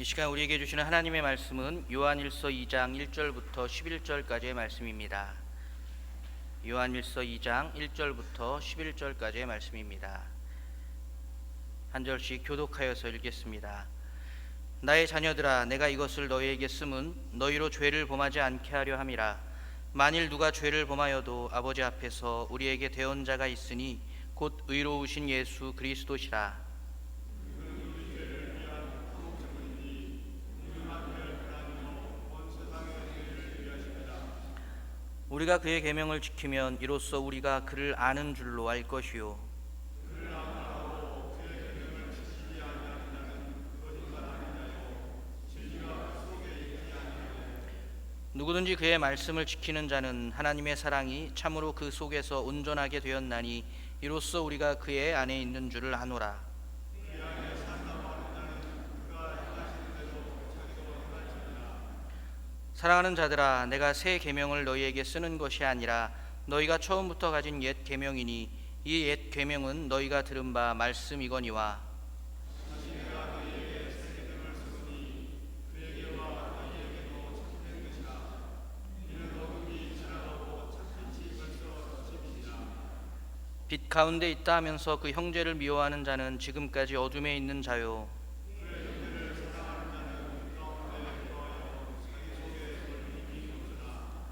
시간 우리에게 주시는 하나님의 말씀은 요한일서 2장 1절부터 11절까지의 말씀입니다. 요한일서 2장 1절부터 11절까지의 말씀입니다. 한 절씩 교독하여서 읽겠습니다. 나의 자녀들아, 내가 이것을 너희에게 쓰면 너희로 죄를 범하지 않게 하려 함이라. 만일 누가 죄를 범하여도 아버지 앞에서 우리에게 대언자가 있으니 곧 의로우신 예수 그리스도시라. 우리가 그의 계명을 지키면 이로써 우리가 그를 아는 줄로 알 것이요, 누구든지 그의 말씀을 지키는 자는 하나님의 사랑이 참으로 그 속에서 온전하게 되었나니 이로써 우리가 그의 안에 있는 줄을 아노라. 사랑하는 자들아, 내가 새 계명을 너희에게 쓰는 것이 아니라 너희가 처음부터 가진 옛 계명이니 이 옛 계명은 너희가 들은 바 말씀이거니와. 빛 가운데 있다 하면서 그 형제를 미워하는 자는 지금까지 어둠에 있는 자요,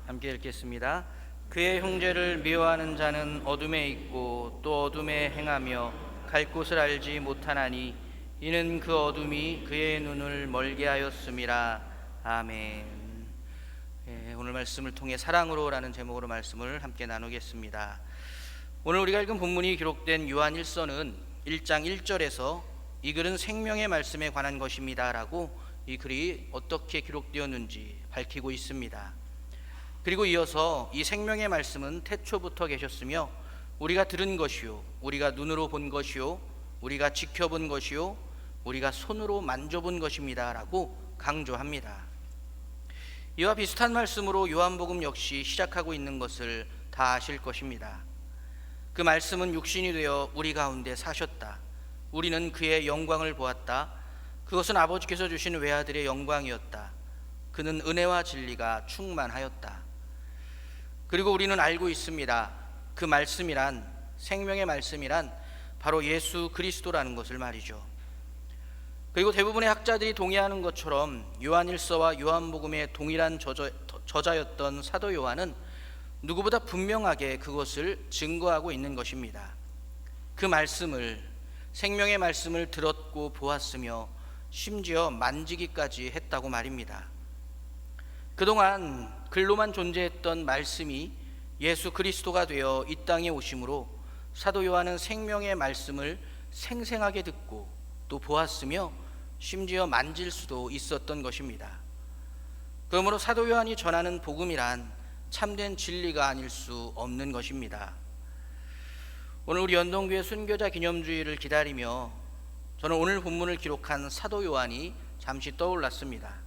함께 읽겠습니다. 그의 형제를 미워하는 자는 어둠에 있고 또 어둠에 행하며 갈 곳을 알지 못하나니 이는 그 어둠이 그의 눈을 멀게 하였음이라. 아멘. 오늘 말씀을 통해 사랑으로라는 제목으로 말씀을 함께 나누겠습니다. 오늘 우리가 읽은 본문이 기록된 요한 1서는 1장 1절에서 이 글은 생명의 말씀에 관한 것입니다 라고 이 글이 어떻게 기록되었는지 밝히고 있습니다. 그리고 이어서 이 생명의 말씀은 태초부터 계셨으며 우리가 들은 것이요, 우리가 눈으로 본 것이요, 우리가 지켜본 것이요, 우리가 손으로 만져본 것입니다 라고 강조합니다. 이와 비슷한 말씀으로 요한복음 역시 시작하고 있는 것을 다 아실 것입니다. 그 말씀은 육신이 되어 우리 가운데 사셨다. 우리는 그의 영광을 보았다. 그것은 아버지께서 주신 외아들의 영광이었다. 그는 은혜와 진리가 충만하였다. 그리고 우리는 알고 있습니다. 그 말씀이란, 생명의 말씀이란 바로 예수 그리스도라는 것을 말이죠. 그리고 대부분의 학자들이 동의하는 것처럼 요한일서와 요한복음의 동일한 저자였던 사도 요한은 누구보다 분명하게 그것을 증거하고 있는 것입니다. 그 말씀을, 생명의 말씀을 들었고 보았으며 심지어 만지기까지 했다고 말입니다. 그동안 글로만 존재했던 말씀이 예수 그리스도가 되어 이 땅에 오심으로 사도 요한은 생명의 말씀을 생생하게 듣고 또 보았으며 심지어 만질 수도 있었던 것입니다. 그러므로 사도 요한이 전하는 복음이란 참된 진리가 아닐 수 없는 것입니다. 오늘 우리 연동교회 순교자 기념주일을 기다리며 저는 오늘 본문을 기록한 사도 요한이 잠시 떠올랐습니다.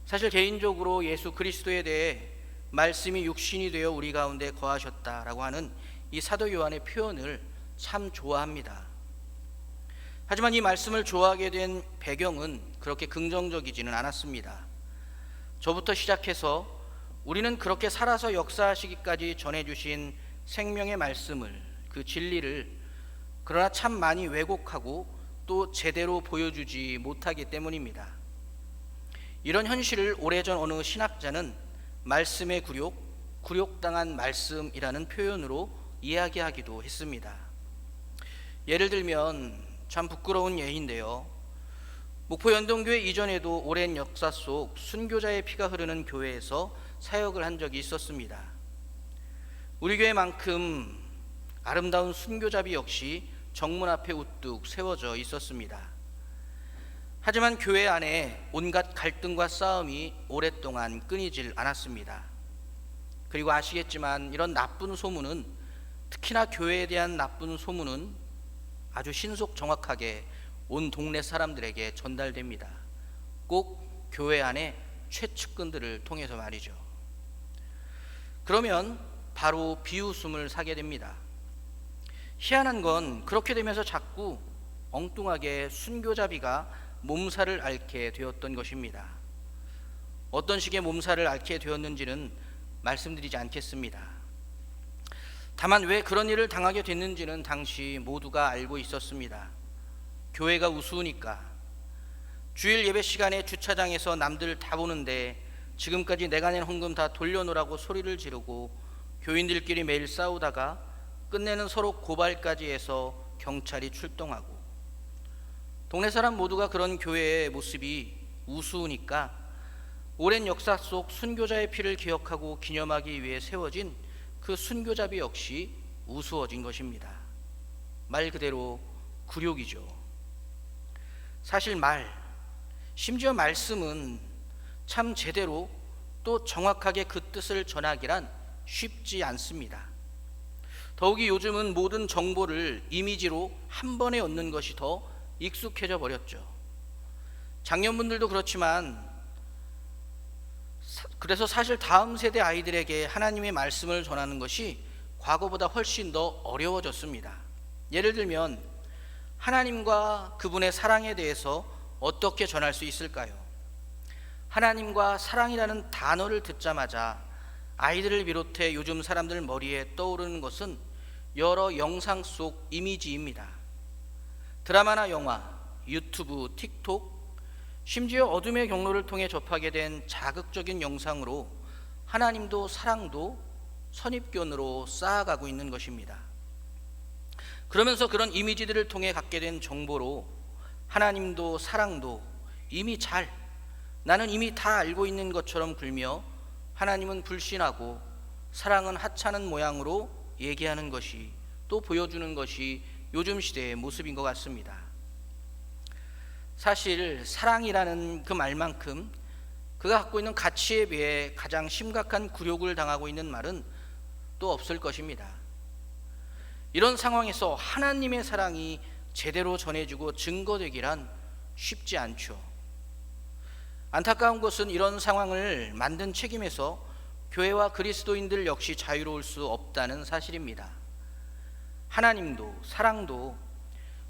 사실 개인적으로 예수 그리스도에 대해 말씀이 육신이 되어 우리 가운데 거하셨다라고 하는 이 사도 요한의 표현을 참 좋아합니다. 하지만 이 말씀을 좋아하게 된 배경은 그렇게 긍정적이지는 않았습니다. 저부터 시작해서 우리는 그렇게 살아서 역사하시기까지 전해주신 생명의 말씀을, 그 진리를 그러나 참 많이 왜곡하고 또 제대로 보여주지 못하기 때문입니다. 이런 현실을 오래전 어느 신학자는 말씀의 굴욕, 굴욕당한 말씀이라는 표현으로 이야기하기도 했습니다. 예를 들면 참 부끄러운 예인데요, 목포 연동교회 이전에도 오랜 역사 속 순교자의 피가 흐르는 교회에서 사역을 한 적이 있었습니다. 우리 교회만큼 아름다운 순교자비 역시 정문 앞에 우뚝 세워져 있었습니다. 하지만 교회 안에 온갖 갈등과 싸움이 오랫동안 끊이질 않았습니다. 그리고 아시겠지만 이런 나쁜 소문은, 특히나 교회에 대한 나쁜 소문은 아주 신속 정확하게 온 동네 사람들에게 전달됩니다. 꼭 교회 안에 최측근들을 통해서 말이죠. 그러면 바로 비웃음을 사게 됩니다. 희한한 건 그렇게 되면서 자꾸 엉뚱하게 순교자비가 몸살을 앓게 되었던 것입니다. 어떤 식의 몸살을 앓게 되었는지는 말씀드리지 않겠습니다. 다만 왜 그런 일을 당하게 됐는지는 당시 모두가 알고 있었습니다. 교회가 우스우니까, 주일 예배 시간에 주차장에서 남들 다 보는데 지금까지 내가 낸 헌금 다 돌려놓으라고 소리를 지르고 교인들끼리 매일 싸우다가 끝내는 서로 고발까지 해서 경찰이 출동하고, 동네 사람 모두가 그런 교회의 모습이 우스우니까 오랜 역사 속 순교자의 피를 기억하고 기념하기 위해 세워진 그 순교자비 역시 우스워진 것입니다. 말 그대로 굴욕이죠. 사실 심지어 말씀은 참 제대로 또 정확하게 그 뜻을 전하기란 쉽지 않습니다. 더욱이 요즘은 모든 정보를 이미지로 한 번에 얻는 것이 더 익숙해져 버렸죠. 장년분들도 그렇지만, 그래서 사실 다음 세대 아이들에게 하나님의 말씀을 전하는 것이 과거보다 훨씬 더 어려워졌습니다. 예를 들면 하나님과 그분의 사랑에 대해서 어떻게 전할 수 있을까요? 하나님과 사랑이라는 단어를 듣자마자 아이들을 비롯해 요즘 사람들 머리에 떠오르는 것은 여러 영상 속 이미지입니다. 드라마나 영화, 유튜브, 틱톡, 심지어 어둠의 경로를 통해 접하게 된 자극적인 영상으로 하나님도 사랑도 선입견으로 쌓아가고 있는 것입니다. 그러면서 그런 이미지들을 통해 갖게 된 정보로 하나님도 사랑도 나는 이미 다 알고 있는 것처럼 굴며 하나님은 불신하고 사랑은 하찮은 모양으로 얘기하는 것이, 또 보여주는 것이 요즘 시대의 모습인 것 같습니다. 사실 사랑이라는 그 말만큼 그가 갖고 있는 가치에 비해 가장 심각한 굴욕을 당하고 있는 말은 또 없을 것입니다. 이런 상황에서 하나님의 사랑이 제대로 전해지고 증거되기란 쉽지 않죠. 안타까운 것은 이런 상황을 만든 책임에서 교회와 그리스도인들 역시 자유로울 수 없다는 사실입니다. 하나님도 사랑도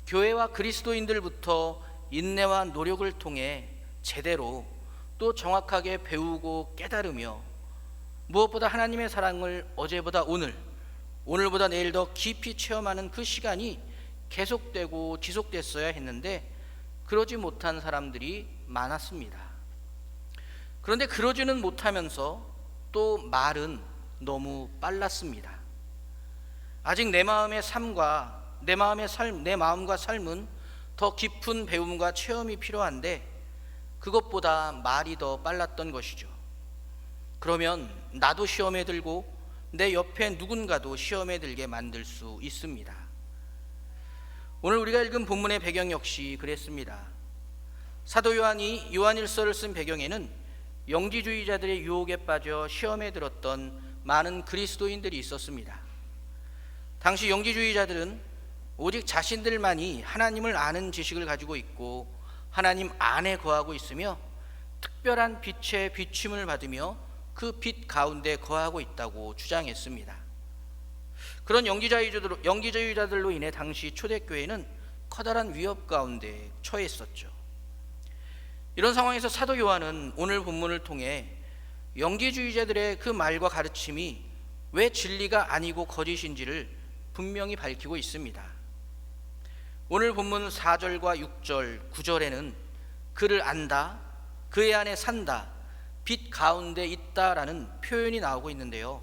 교회와 그리스도인들부터 인내와 노력을 통해 제대로 또 정확하게 배우고 깨달으며, 무엇보다 하나님의 사랑을 어제보다 오늘보다 내일 더 깊이 체험하는 그 시간이 계속되고 지속됐어야 했는데 그러지 못한 사람들이 많았습니다. 그런데 그러지는 못하면서 또 말은 너무 빨랐습니다. 아직 내 마음의 삶과 삶은 더 깊은 배움과 체험이 필요한데 그것보다 말이 더 빨랐던 것이죠. 그러면 나도 시험에 들고 내 옆에 누군가도 시험에 들게 만들 수 있습니다. 오늘 우리가 읽은 본문의 배경 역시 그랬습니다. 사도 요한이 요한일서를 쓴 배경에는 영지주의자들의 유혹에 빠져 시험에 들었던 많은 그리스도인들이 있었습니다. 당시 영지주의자들은 오직 자신들만이 하나님을 아는 지식을 가지고 있고 하나님 안에 거하고 있으며 특별한 빛의 비춤을 받으며 그 빛 가운데 거하고 있다고 주장했습니다. 그런 영지주의자들로 인해 당시 초대교회는 커다란 위협 가운데 처했었죠. 이런 상황에서 사도 요한은 오늘 본문을 통해 영지주의자들의 그 말과 가르침이 왜 진리가 아니고 거짓인지를 분명히 밝히고 있습니다. 오늘 본문 4절과 6절, 9절에는 그를 안다, 그의 안에 산다, 빛 가운데 있다라는 표현이 나오고 있는데요,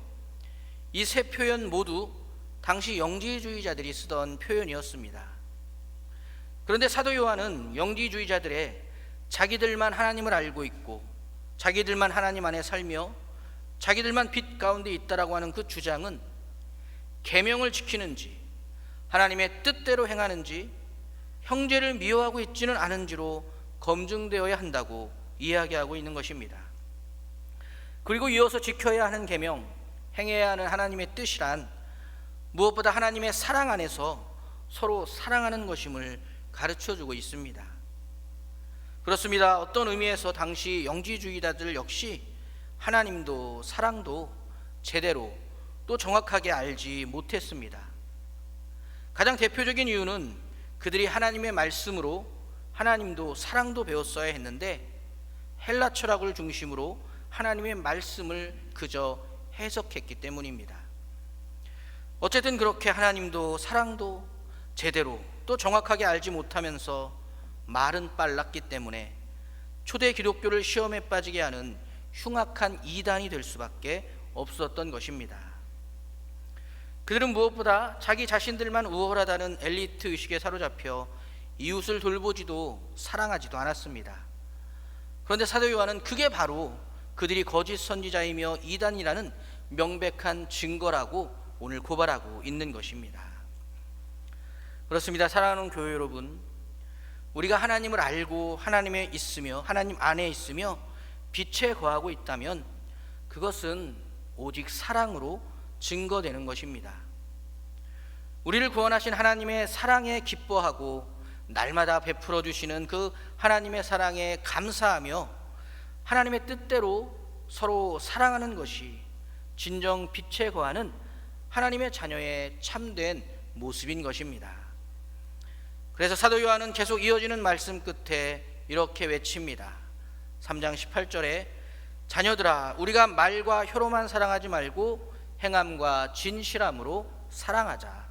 이 세 표현 모두 당시 영지주의자들이 쓰던 표현이었습니다. 그런데 사도 요한은 영지주의자들의 자기들만 하나님을 알고 있고 자기들만 하나님 안에 살며 자기들만 빛 가운데 있다라고 하는 그 주장은 계명을 지키는지 하나님의 뜻대로 행하는지 형제를 미워하고 있지는 않은지로 검증되어야 한다고 이야기하고 있는 것입니다. 그리고 이어서 지켜야 하는 계명, 행해야 하는 하나님의 뜻이란 무엇보다 하나님의 사랑 안에서 서로 사랑하는 것임을 가르쳐주고 있습니다. 그렇습니다. 어떤 의미에서 당시 영지주의자들 역시 하나님도 사랑도 제대로 또 정확하게 알지 못했습니다. 가장 대표적인 이유는 그들이 하나님의 말씀으로 하나님도 사랑도 배웠어야 했는데 헬라 철학을 중심으로 하나님의 말씀을 그저 해석했기 때문입니다. 어쨌든 그렇게 하나님도 사랑도 제대로 또 정확하게 알지 못하면서 말은 빨랐기 때문에 초대 기독교를 시험에 빠지게 하는 흉악한 이단이 될 수밖에 없었던 것입니다. 그들은 무엇보다 자기 자신들만 우월하다는 엘리트 의식에 사로잡혀 이웃을 돌보지도 사랑하지도 않았습니다. 그런데 사도 요한은 그게 바로 그들이 거짓 선지자이며 이단이라는 명백한 증거라고 오늘 고발하고 있는 것입니다. 그렇습니다. 사랑하는 교회 여러분, 우리가 하나님을 알고 하나님 안에 있으며 빛에 거하고 있다면 그것은 오직 사랑으로 증거되는 것입니다. 우리를 구원하신 하나님의 사랑에 기뻐하고 날마다 베풀어 주시는 그 하나님의 사랑에 감사하며 하나님의 뜻대로 서로 사랑하는 것이 진정 빛에 거하는 하나님의 자녀의 참된 모습인 것입니다. 그래서 사도 요한은 계속 이어지는 말씀 끝에 이렇게 외칩니다. 3장 18절에 자녀들아, 우리가 말과 혀로만 사랑하지 말고 행함과 진실함으로 사랑하자.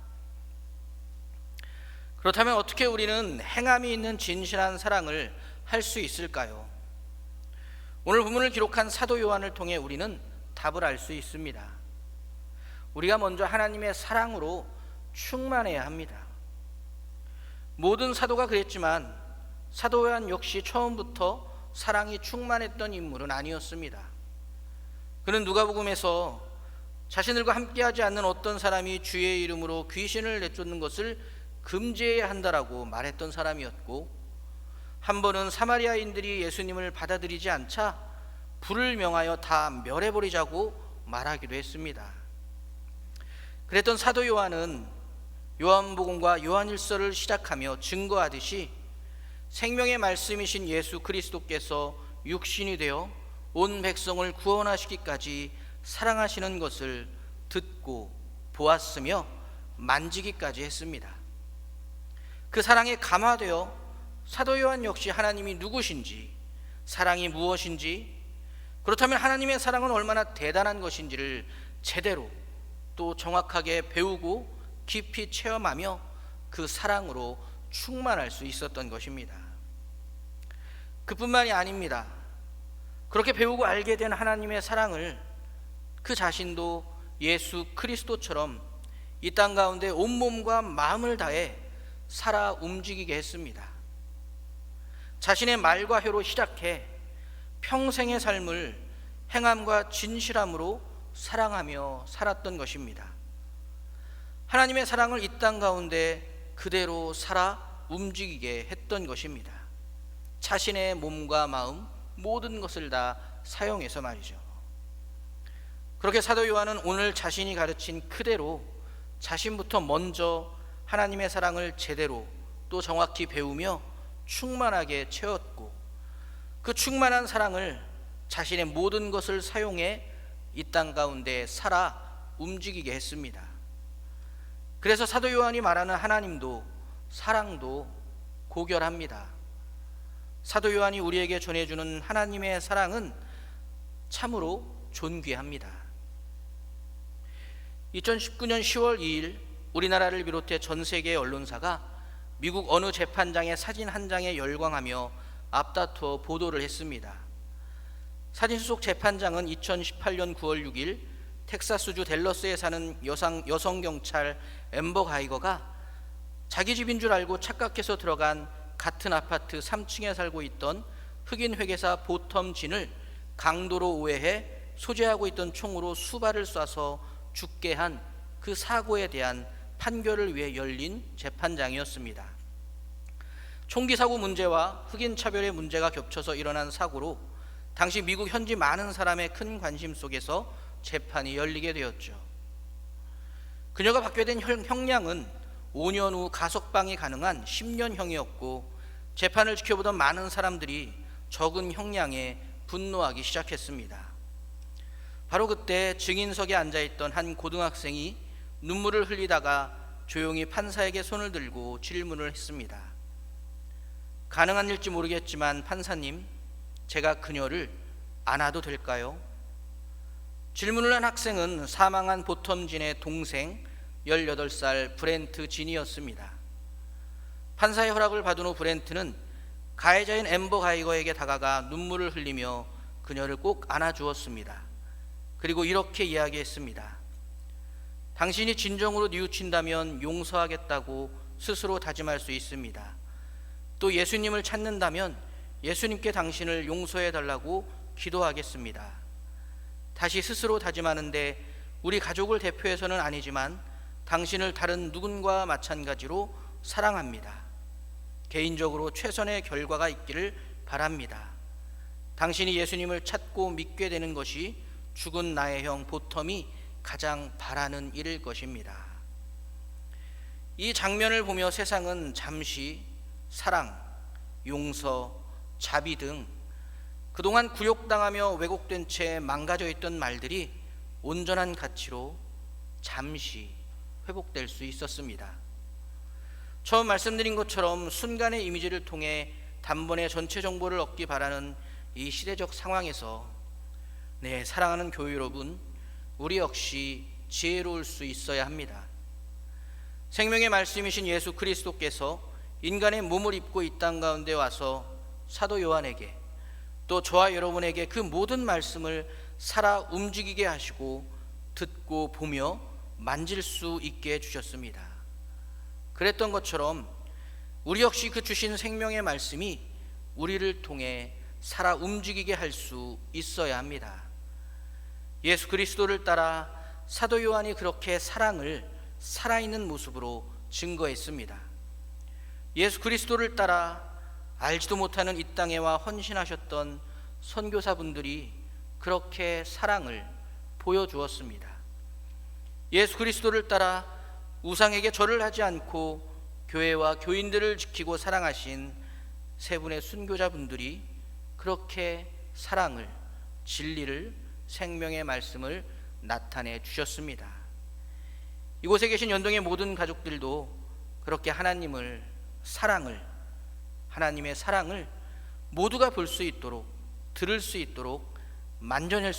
그렇다면 어떻게 우리는 행함이 있는 진실한 사랑을 할 수 있을까요? 오늘 본문을 기록한 사도 요한을 통해 우리는 답을 알 수 있습니다. 우리가 먼저 하나님의 사랑으로 충만해야 합니다. 모든 사도가 그랬지만 사도 요한 역시 처음부터 사랑이 충만했던 인물은 아니었습니다. 그는 누가복음에서 자신들과 함께하지 않는 어떤 사람이 주의 이름으로 귀신을 내쫓는 것을 금지해야 한다라고 말했던 사람이었고, 한 번은 사마리아인들이 예수님을 받아들이지 않자 불을 명하여 다 멸해버리자고 말하기도 했습니다. 그랬던 사도 요한은 요한복음과 요한일서를 시작하며 증거하듯이 생명의 말씀이신 예수 그리스도께서 육신이 되어 온 백성을 구원하시기까지 사랑하시는 것을 듣고 보았으며 만지기까지 했습니다. 그 사랑에 감화되어 사도 요한 역시 하나님이 누구신지, 사랑이 무엇인지, 그렇다면 하나님의 사랑은 얼마나 대단한 것인지를 제대로 또 정확하게 배우고 깊이 체험하며 그 사랑으로 충만할 수 있었던 것입니다. 그뿐만이 아닙니다. 그렇게 배우고 알게 된 하나님의 사랑을 그 자신도 예수 그리스도처럼 이 땅 가운데 온몸과 마음을 다해 살아 움직이게 했습니다. 자신의 말과 혀로 시작해 평생의 삶을 행함과 진실함으로 사랑하며 살았던 것입니다. 하나님의 사랑을 이 땅 가운데 그대로 살아 움직이게 했던 것입니다. 자신의 몸과 마음 모든 것을 다 사용해서 말이죠. 그렇게 사도 요한은 오늘 자신이 가르친 그대로 자신부터 먼저 하나님의 사랑을 제대로 또 정확히 배우며 충만하게 채웠고, 그 충만한 사랑을 자신의 모든 것을 사용해 이 땅 가운데 살아 움직이게 했습니다. 그래서 사도 요한이 말하는 하나님도 사랑도 고결합니다. 사도 요한이 우리에게 전해주는 하나님의 사랑은 참으로 존귀합니다. 2019년 10월 2일 우리나라를 비롯해 전 세계의 언론사가 미국 어느 재판장의 사진 한 장에 열광하며 앞다투어 보도를 했습니다. 사진 속 재판장은 2018년 9월 6일 텍사스주 댈러스에 사는 여성 경찰 앰버 가이거가 자기 집인 줄 알고 착각해서 들어간 같은 아파트 3층에 살고 있던 흑인 회계사 보텀 진을 강도로 오해해 소지하고 있던 총으로 수발을 쏴서 죽게 한 그 사고에 대한 판결을 위해 열린 재판장이었습니다. 총기 사고 문제와 흑인 차별의 문제가 겹쳐서 일어난 사고로 당시 미국 현지 많은 사람의 큰 관심 속에서 재판이 열리게 되었죠. 그녀가 받게 된 형량은 5년 후 가석방이 가능한 10년형이었고, 재판을 지켜보던 많은 사람들이 적은 형량에 분노하기 시작했습니다. 바로 그때 증인석에 앉아있던 한 고등학생이 눈물을 흘리다가 조용히 판사에게 손을 들고 질문을 했습니다. 가능한 일지 모르겠지만 판사님, 제가 그녀를 안아도 될까요? 질문을 한 학생은 사망한 보텀진의 동생 18살 브렌트 진이었습니다. 판사의 허락을 받은 후 브렌트는 가해자인 앰버 가이거에게 다가가 눈물을 흘리며 그녀를 꼭 안아주었습니다. 그리고 이렇게 이야기했습니다. 당신이 진정으로 뉘우친다면 용서하겠다고 스스로 다짐할 수 있습니다. 또 예수님을 찾는다면 예수님께 당신을 용서해달라고 기도하겠습니다. 다시 스스로 다짐하는데 우리 가족을 대표해서는 아니지만 당신을 다른 누군가와 마찬가지로 사랑합니다. 개인적으로 최선의 결과가 있기를 바랍니다. 당신이 예수님을 찾고 믿게 되는 것이 죽은 나의 형 보텀이 가장 바라는 일일 것입니다. 이 장면을 보며 세상은 잠시 사랑, 용서, 자비 등 그동안 굴욕당하며 왜곡된 채 망가져 있던 말들이 온전한 가치로 잠시 회복될 수 있었습니다. 처음 말씀드린 것처럼 순간의 이미지를 통해 단번에 전체 정보를 얻기 바라는 이 시대적 상황에서 사랑하는 교회 여러분, 우리 역시 지혜로울 수 있어야 합니다. 생명의 말씀이신 예수 그리스도께서 인간의 몸을 입고 이 땅 가운데 와서 사도 요한에게 또 저와 여러분에게 그 모든 말씀을 살아 움직이게 하시고 듣고 보며 만질 수 있게 해주셨습니다. 그랬던 것처럼 우리 역시 그 주신 생명의 말씀이 우리를 통해 살아 움직이게 할 수 있어야 합니다. 예수 그리스도를 따라 사도 요한이 그렇게 사랑을 살아있는 모습으로 증거했습니다. 예수 그리스도를 따라 알지도 못하는 이 땅에 와 헌신하셨던 선교사분들이 그렇게 사랑을 보여주었습니다. 예수 그리스도를 따라 우상에게 절을 하지 않고 교회와 교인들을 지키고 사랑하신 세 분의 순교자분들이 그렇게 사랑을, 진리를, 생명의 말씀을 나타내 주셨습니다. 이곳에 계신 연동의 모든 가족들도 그렇게 하나님을, 사랑을, 하나님의 사랑을 모두가 볼 수 있도록, 들을 수 있도록, 만질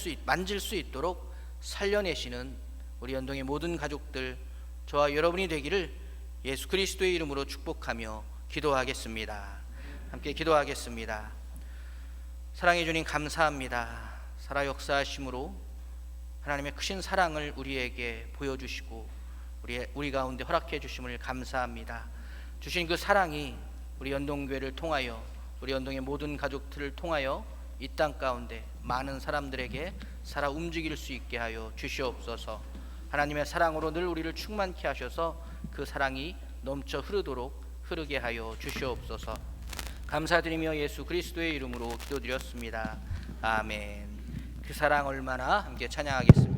수 있도록 살려내시는 우리 연동의 모든 가족들, 저와 여러분이 되기를 예수 그리스도의 이름으로 축복하며 기도하겠습니다. 함께 기도하겠습니다. 사랑해 주님 감사합니다. 살아 역사하심으로 하나님의 크신 사랑을 우리에게 보여주시고 우리 가운데 허락해 주심을 감사합니다. 주신 그 사랑이 우리 연동교회를 통하여, 우리 연동의 모든 가족들을 통하여 이 땅 가운데 많은 사람들에게 살아 움직일 수 있게 하여 주시옵소서. 하나님의 사랑으로 늘 우리를 충만케 하셔서 그 사랑이 넘쳐 흐르게 하여 주시옵소서. 감사드리며 예수 그리스도의 이름으로 기도드렸습니다. 아멘. 그 사랑 얼마나 함께 찬양하겠습니다.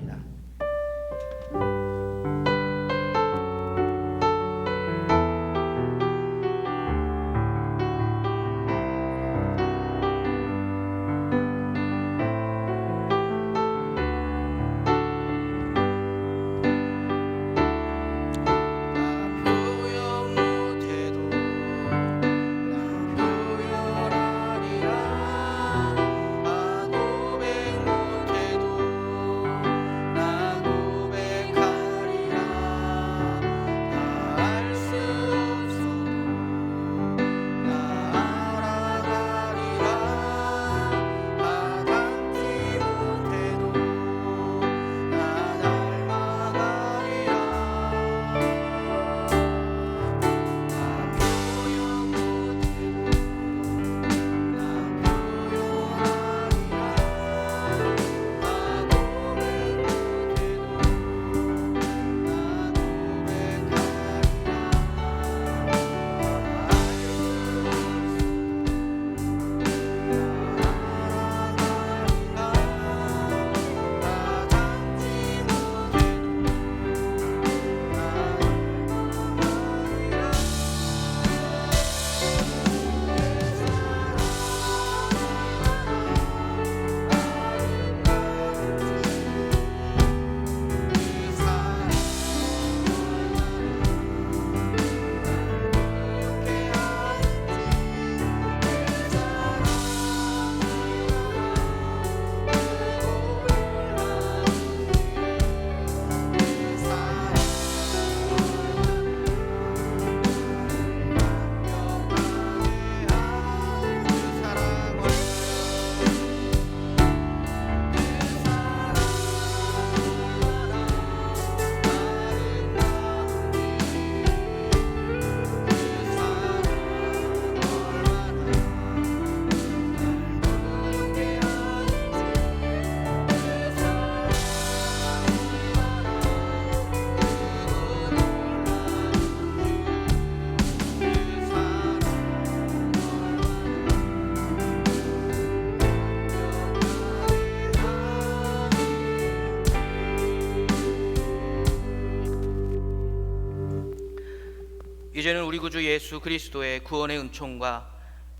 이제는 우리 구주 예수 그리스도의 구원의 은총과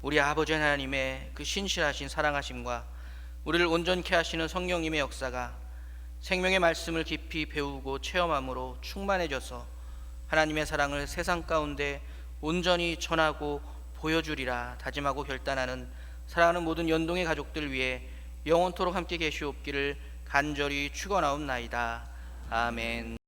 우리 아버지 하나님의 그 신실하신 사랑하심과 우리를 온전케 하시는 성령님의 역사가 생명의 말씀을 깊이 배우고 체험함으로 충만해져서 하나님의 사랑을 세상 가운데 온전히 전하고 보여주리라 다짐하고 결단하는 사랑하는 모든 연동의 가족들 위해 영원토록 함께 계시옵기를 간절히 축원하옵나이다. 아멘.